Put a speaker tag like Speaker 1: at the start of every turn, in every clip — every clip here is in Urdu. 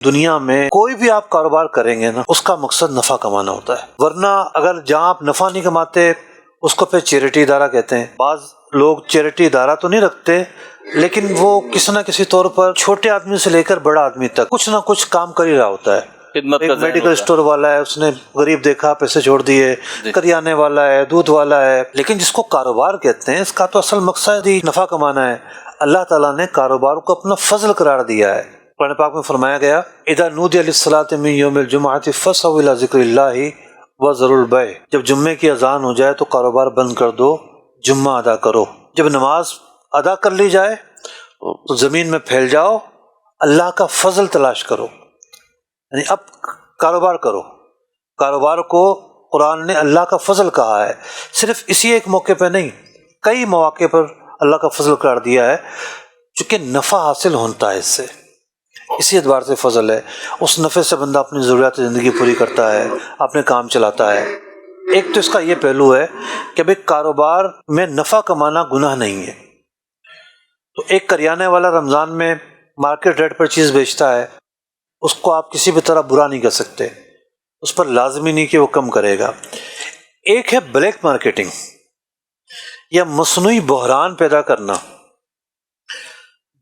Speaker 1: دنیا میں کوئی بھی آپ کاروبار کریں گے نا، اس کا مقصد نفع کمانا ہوتا ہے، ورنہ اگر جہاں آپ نفع نہیں کماتے اس کو پھر چیریٹی ادارہ کہتے ہیں۔ بعض لوگ چیریٹی ادارہ تو نہیں رکھتے، لیکن وہ کسی نہ کسی طور پر چھوٹے آدمی سے لے کر بڑا آدمی تک کچھ نہ کچھ کام کر ہی رہا ہوتا ہے۔ ایک میڈیکل اسٹور والا ہے، اس نے غریب دیکھا پیسے چھوڑ دیے، کریانے والا ہے، دودھ والا ہے، لیکن جس کو کاروبار کہتے ہیں اس کا تو اصل مقصد ہی نفع کمانا ہے۔ اللہ تعالیٰ نے کاروبار کو اپنا فضل قرار دیا ہے۔ قرآن پاک میں فرمایا گیا اذا نودی للصلاۃ من یوم الجمعۃ فاسعوا الی ذکر اللہ وذروا البیع، جب جمعے کی اذان ہو جائے تو کاروبار بند کر دو، جمعہ ادا کرو۔ جب نماز ادا کر لی جائے تو زمین میں پھیل جاؤ، اللہ کا فضل تلاش کرو، یعنی اب کاروبار کرو۔ کاروبار کو قرآن نے اللہ کا فضل کہا ہے، صرف اسی ایک موقع پہ نہیں، کئی مواقع پر اللہ کا فضل قرار دیا ہے، چونکہ نفع حاصل ہوتا ہے اس سے، اسی اعتبار سے فضل ہے۔ اس نفع سے بندہ اپنی ضروریات زندگی پوری کرتا ہے، اپنے کام چلاتا ہے۔ ایک تو اس کا یہ پہلو ہے کہ بھئی کاروبار میں نفع کمانا گناہ نہیں ہے۔ تو ایک کریانے والا رمضان میں مارکیٹ ریٹ پر چیز بیچتا ہے، اس کو آپ کسی بھی طرح برا نہیں کر سکتے، اس پر لازمی نہیں کہ وہ کم کرے گا۔ ایک ہے بلیک مارکیٹنگ یا مصنوعی بحران پیدا کرنا،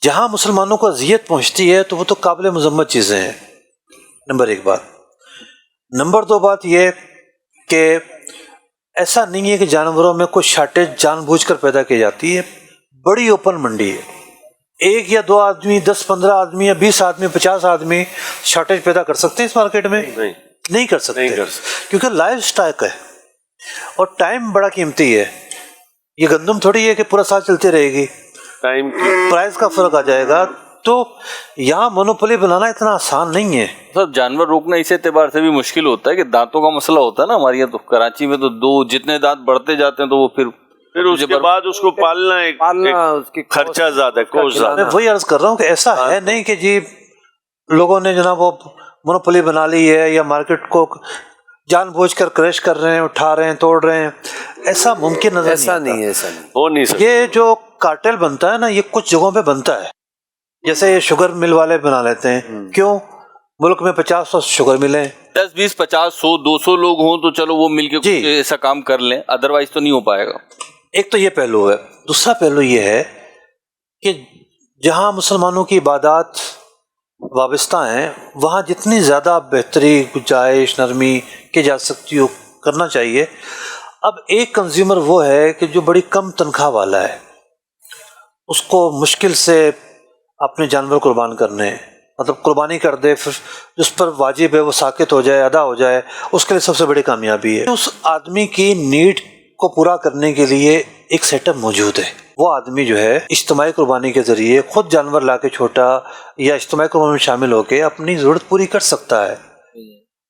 Speaker 1: جہاں مسلمانوں کو اذیت پہنچتی ہے تو وہ تو قابل مذمت چیزیں ہیں، نمبر ایک بات۔ نمبر دو بات یہ کہ ایسا نہیں ہے کہ جانوروں میں کوئی شارٹیج جان بوجھ کر پیدا کی جاتی ہے، بڑی اوپن منڈی ہے، ایک یا دو آدمی، 10-15 آدمی یا 20 آدمی، 50 آدمی شارٹیج پیدا کر سکتے ہیں اس مارکیٹ میں؟ نہیں کر سکتے، کیونکہ لائف سٹاک ہے اور ٹائم بڑا قیمتی ہے۔ یہ گندم تھوڑی ہے کہ پورا سال چلتی رہے گی،
Speaker 2: ٹائم
Speaker 1: پرائز کا فرق آ جائے گا۔ تو یہاں مونوپولی بنانا اتنا آسان نہیں ہے۔
Speaker 3: سر جانور روکنا اس اعتبار سے بھی مشکل ہوتا ہے کہ دانتوں کا مسئلہ ہوتا ہے نا ہمارے یہاں، تو کراچی میں تو دو جتنے دانت بڑھتے جاتے ہیں تو وہ پھر
Speaker 2: اس کے بعد اس کو پالنا ایک خرچہ زیادہ، کوسٹ زیادہ۔
Speaker 1: میں وہی عرض کر رہا ہوں کہ ایسا ہے نہیں کہ جی لوگوں نے جناب وہ مونوپولی بنا لی ہے یا مارکیٹ کو جان بوجھ کر کریش کر رہے ہیں، اٹھا رہے ہیں، توڑ رہے ہیں، ایسا ممکن نظر نہیں ہے۔
Speaker 2: ہو نہیں سکتا۔
Speaker 1: یہ جو کارٹل بنتا ہے نا، یہ کچھ جگہوں پہ بنتا ہے، جیسے یہ شوگر مل والے بنا لیتے ہیں، کیوں؟ ملک میں 50-100 شوگر ملیں،
Speaker 3: 10-20 50-100-200 لوگ ہوں تو چلو وہ مل کے کچھ ایسا کام کر لیں، ادروائز تو نہیں ہو پائے گا۔
Speaker 1: ایک تو یہ پہلو ہے۔ دوسرا پہلو یہ ہے کہ جہاں مسلمانوں کی عبادات وابستہ ہیں وہاں جتنی زیادہ بہتری، گنجائش، نرمی کی جا سکتی ہو کرنا چاہیے۔ اب ایک کنزیومر وہ ہے کہ جو بڑی کم تنخواہ والا ہے، اس کو مشکل سے اپنے جانور قربان کرنے، مطلب قربانی کر دے، پھر جس پر واجب ہے وہ ساکت ہو جائے، ادا ہو جائے، اس کے لیے سب سے بڑی کامیابی ہے۔ اس آدمی کی نیڈ کو پورا کرنے کے لیے ایک سیٹ اپ موجود ہے۔ وہ آدمی جو ہے اجتماعی قربانی کے ذریعے خود جانور لا کے چھوٹا یا اجتماعی قربانی میں شامل ہو کے اپنی ضرورت پوری کر سکتا ہے۔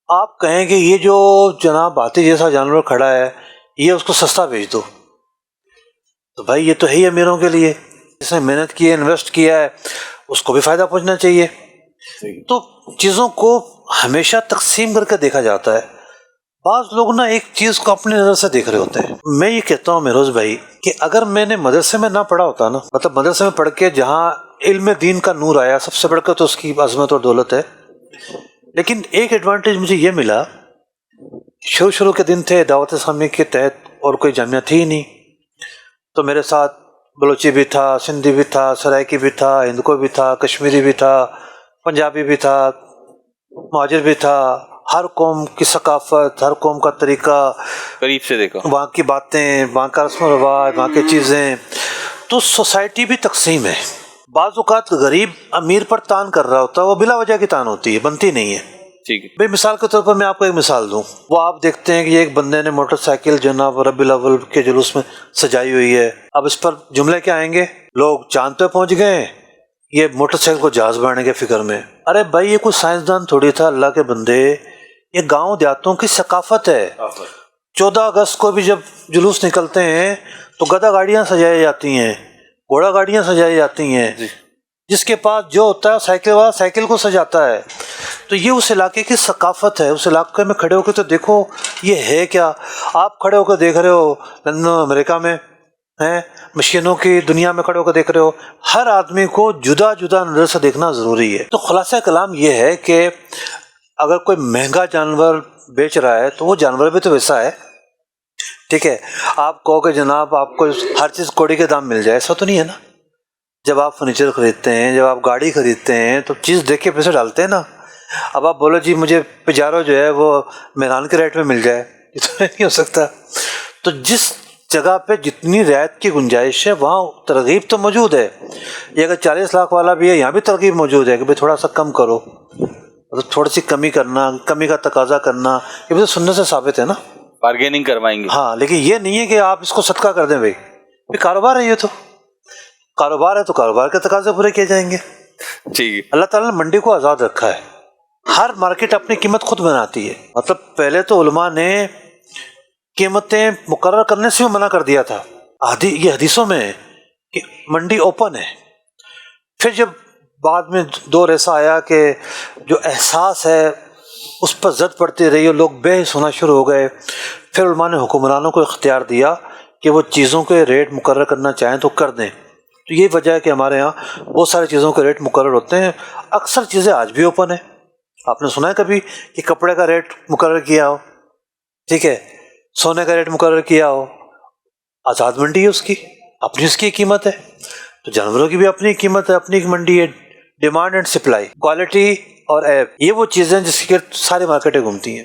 Speaker 1: آپ کہیں کہ یہ جو جناب ہاتھی جیسا جانور کھڑا ہے یہ اس کو سستا بیچ دو، تو بھائی یہ تو ہے ہی امیروں کے لیے، جس نے محنت کی ہے، انویسٹ کیا ہے، اس کو بھی فائدہ پہنچنا چاہیے۔ تو چیزوں کو ہمیشہ تقسیم کر کے دیکھا جاتا ہے۔ بعض لوگ نا ایک چیز کو اپنی نظر سے دیکھ رہے ہوتے ہیں۔ میں یہ کہتا ہوں مہروز بھائی کہ اگر میں نے مدرسے میں نہ پڑھا ہوتا نا، مطلب مدرسے میں پڑھ کے جہاں علم دین کا نور آیا، سب سے بڑھ کر تو اس کی عظمت اور دولت ہے، لیکن ایک ایڈوانٹیج مجھے یہ ملا، شروع کے دن تھے دعوت اسلامی کے تحت اور کوئی جامعہ تھی ہی نہیں، تو میرے ساتھ بلوچی بھی تھا، سندھی بھی تھا، سرائکی بھی تھا، ہندکو بھی تھا، کشمیری بھی تھا، پنجابی بھی تھا، مہاجر بھی تھا۔ ہر قوم کی ثقافت، ہر قوم کا طریقہ
Speaker 3: قریب سے دیکھا،
Speaker 1: وہاں کی باتیں، وہاں کا رسم و رواج، وہاں کی چیزیں۔ تو سوسائٹی بھی تقسیم ہے۔ بعض اوقات غریب امیر پر تان کر رہا ہوتا ہے، وہ بلا وجہ کی تان ہوتی ہے، بنتی نہیں ہے۔
Speaker 3: ٹھیک ہے
Speaker 1: بھائی مثال کے طور پر میں آپ کو ایک مثال دوں، وہ آپ دیکھتے ہیں کہ ایک بندے نے موٹر سائیکل جناب ربیع الاول کے جلوس میں سجائی ہوئی ہے، اب اس پر جملے کیا آئیں گے؟ لوگ چاند پہ پہنچ گئے، یہ موٹر سائیکل کو جہاز بنانے کے فکر میں۔ ارے بھائی یہ کوئی سائنسدان تھوڑی تھا، اللہ کے بندے، یہ گاؤں دیہاتوں کی ثقافت ہے۔ 14 اگست کو بھی جب جلوس نکلتے ہیں تو گدا گاڑیاں سجائی جاتی ہیں، گھوڑا گاڑیاں سجائی جاتی ہیں، جس کے پاس جو ہوتا ہے سائیکل والا سائیکل کو سجاتا ہے۔ تو یہ اس علاقے کی ثقافت ہے۔ اس علاقے میں کھڑے ہو کے تو دیکھو یہ ہے کیا۔ آپ کھڑے ہو کے دیکھ رہے ہو لندن امریکہ میں، ہیں, مشینوں کی دنیا میں کھڑے ہو کر دیکھ رہے ہو, ہر آدمی کو جدا جدا نظر سے دیکھنا ضروری ہے. تو خلاصہ کلام یہ ہے کہ اگر کوئی مہنگا جانور بیچ رہا ہے تو وہ جانور بھی تو ویسا ہے. ٹھیک ہے, آپ کہو کہ جناب آپ کو ہر چیز کوڑی کے دام مل جائے, ایسا تو نہیں ہے نا. جب آپ فرنیچر خریدتے ہیں, جب آپ گاڑی خریدتے ہیں تو چیز دیکھ کے پیسے ڈالتے ہیں نا. اب آپ بولو جی مجھے پجارو جو ہے وہ میران کے ریٹ میں مل جائے, یہ تو نہیں ہو سکتا. تو جس جگہ پہ جتنی رعایت کی گنجائش ہے وہاں ترغیب تو موجود ہے. یہ اگر 40 لاکھ والا بھی ہے, یہاں بھی ترغیب موجود ہے کہ بھائی تھوڑا سا کم کرو, مطلب تھوڑی سی کمی کرنا, کمی کا تقاضا کرنا, یہ بھی تو سننے سے ثابت ہے نا.
Speaker 3: بارگیننگ کروائیں گے.
Speaker 1: ہاں, لیکن یہ نہیں ہے کہ آپ اس کو صدقہ کر دیں. بھائی کاروبار ہے, یہ تو کاروبار ہے, تو کاروبار کے تقاضے پورے کیے جائیں گے.
Speaker 3: ٹھیک ہے.
Speaker 1: اللہ تعالیٰ نے منڈی کو آزاد رکھا ہے, ہر مارکیٹ اپنی قیمت خود بناتی ہے. مطلب پہلے تو علماء نے قیمتیں مقرر کرنے سے بھی منع کر دیا تھا. یہ حدیثوں میں ہے کہ منڈی اوپن ہے. پھر جب بعد میں دور ایسا آیا کہ جو احساس ہے اس پر زد پڑتی رہی اور لوگ بے حس ہونا شروع ہو گئے, پھر علماء نے حکمرانوں کو اختیار دیا کہ وہ چیزوں کے ریٹ مقرر کرنا چاہیں تو کر دیں. تو یہ وجہ ہے کہ ہمارے ہاں بہت ساری چیزوں کے ریٹ مقرر ہوتے ہیں. اکثر چیزیں آج بھی اوپن ہیں. آپ نے سنا ہے کبھی کہ کپڑے کا ریٹ مقرر کیا ہو, ٹھیک ہے, سونے کا ریٹ مقرر کیا ہو؟ آزاد منڈی ہے, اپنی اس کی قیمت ہے. تو جانوروں کی بھی اپنی قیمت ہے, اپنی ایک منڈی ہے. ڈیمانڈ اینڈ سپلائی, کوالٹی اور ایپ, یہ وہ چیزیں جس کی ساری مارکیٹیں گھومتی ہیں.